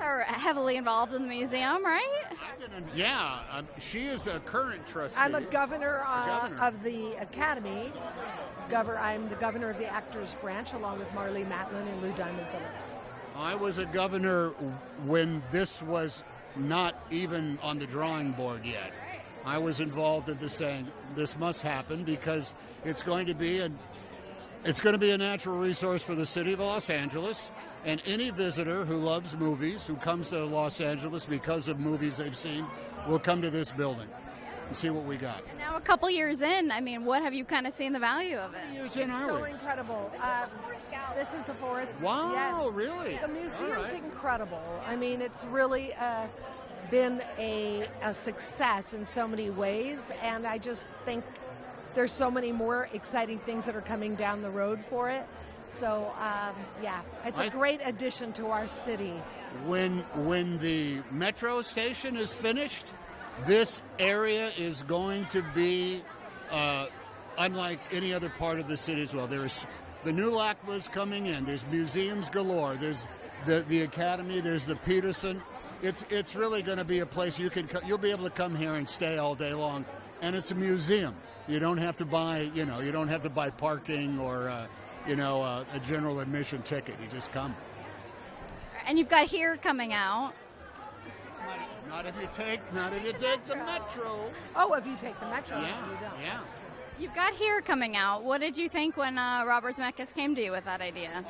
are heavily involved in the museum, right? She is a current trustee. I'm a governor of the Academy. I'm the governor of the Actors Branch, along with Marlee Matlin and Lou Diamond Phillips. I was a governor when this was not even on the drawing board yet. I was involved in this, saying this must happen because it's going to be a natural resource for the city of Los Angeles, and any visitor who loves movies, who comes to Los Angeles because of movies they've seen, will come to this building and see what we got. And now a couple years in, I mean, what have you kind of seen the value of it? Years in, are So we? incredible. This is the fourth. Wow, Yes. really? The museum's All right. incredible. I mean, it's really been a success in so many ways, and I just think there's so many more exciting things that are coming down the road for it. So, it's a great addition to our city. When the metro station is finished, this area is going to be unlike any other part of the city as well. There's the new LACMA's coming in. There's museums galore. There's the Academy. There's the Peterson. It's really going to be a place you'll be able to come here and stay all day long, and it's a museum. You don't have to buy parking or a general admission ticket. You just come. And you've got Here coming out. Not if you take the metro. Oh, if you take the metro, Yeah, you don't. yeah. That's true. You've got Here coming out. What did you think when Robert Zemeckis came to you with that idea?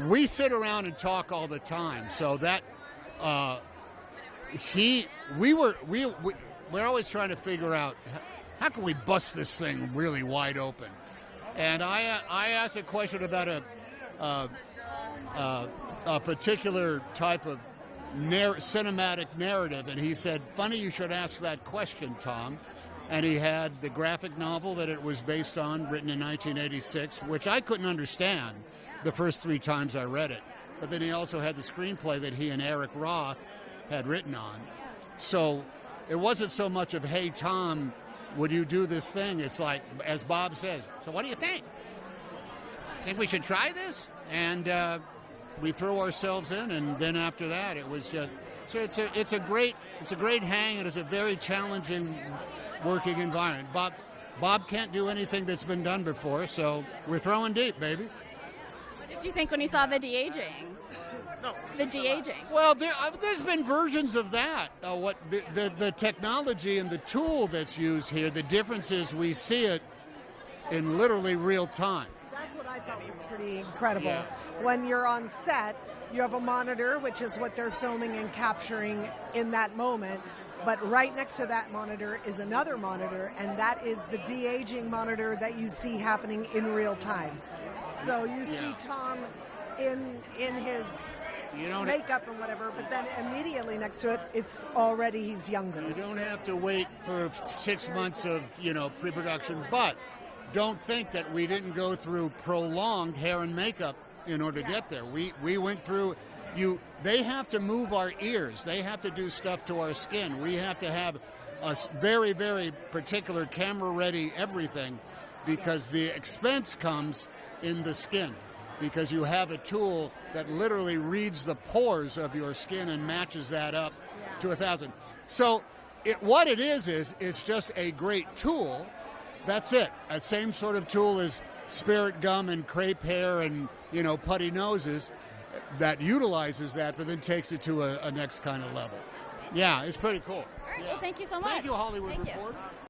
We sit around and talk all the time, so that we're always trying to figure out how can we bust this thing really wide open. And I asked a question about a particular type of cinematic narrative, and he said, "Funny you should ask that question, Tom." And he had the graphic novel that it was based on, written in 1986, which I couldn't understand the first 3 times I read it. But then he also had the screenplay that he and Eric Roth had written on. So it wasn't so much of, hey, Tom, would you do this thing? It's like, as Bob says, so what do you think? Think we should try this? And we throw ourselves in, and then after that, it was just, so it's a great hang, and it's a very challenging working environment. Bob can't do anything that's been done before, so we're throwing deep, baby. What did you think when you saw the de-aging? No. The de-aging. Well, there's been versions of that. What the technology and the tool that's used here, the difference is we see it in literally real time. That's what I thought was pretty incredible. Yeah. When you're on set, you have a monitor, which is what they're filming and capturing in that moment. But right next to that monitor is another monitor, and that is the de-aging monitor that you see happening in real time. So you see Tom in his makeup and whatever, but then immediately next to it, it's already he's younger. You don't have to wait for 6 months of pre-production, but don't think that we didn't go through prolonged hair and makeup in order to get there. We went through. They have to move our ears. They have to do stuff to our skin. We have to have a very, very particular camera-ready everything, because the expense comes in the skin, because you have a tool that literally reads the pores of your skin and matches that up to 1,000. So what it is it's just a great tool. That's it. A same sort of tool as spirit gum and crepe hair and putty noses, that utilizes that, but then takes it to a next kind of level. Yeah, it's pretty cool. All right, well, thank you so much. Thank you, Hollywood Thank you. Reporter.